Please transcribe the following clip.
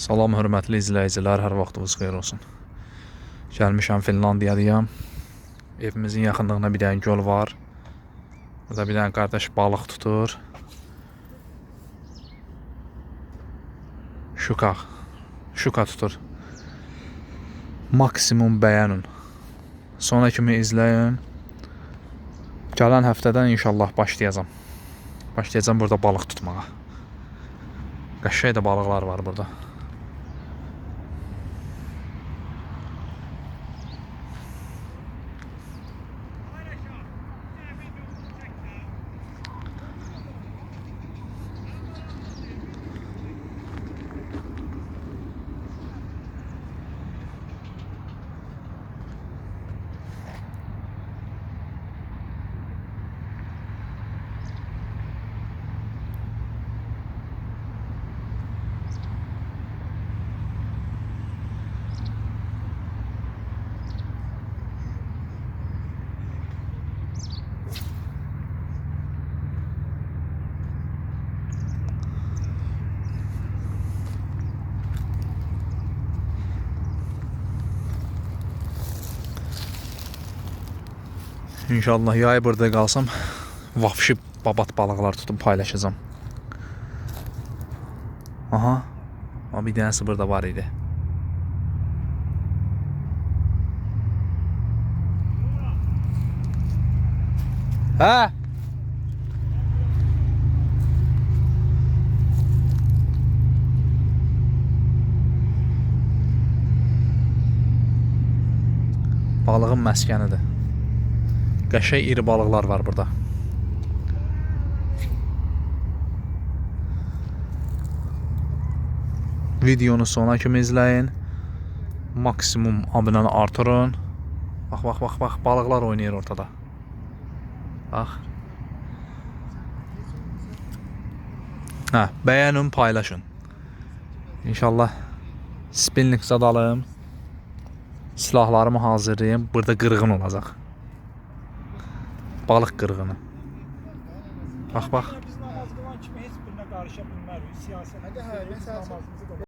Salam hörmətli izləyicilər, hər vaxtınız xeyir olsun. Gəlmişəm Finlandiyadayam. Evimizin yaxınlığında bir dənə göl var. Burada bir dənə qardaş balıq tutur. Şuka tutur. Maksimum bəyənin. Sonra kimi izləyin. Gələn həftədən inşallah başlayacağam. Başlayacağam burada balıq tutmağa. Qəşəng də balıqlar var burada. İnşallah yay burada qalsam, vahşi babat balıqlar tutup paylaşacağım. Aha, bir dənəsi burada var idi. Hə? Balığın məskənidir. Qəşəng iri balıqlar var burada. Videonu sona kimi izləyin. Maksimum abunəni artırın. Bax, balıqlar oynayır ortada. Bax. Bəyənin, paylaşın. İnşallah spinning zadalım. Silahlarımı hazırlayayım. Burada qırğın olacaq. Balıq qırğını. Bax. Biz namaz qılan kimi heç birinə qarışa bilmərik. Siyasətdə namazımızı qılırıq.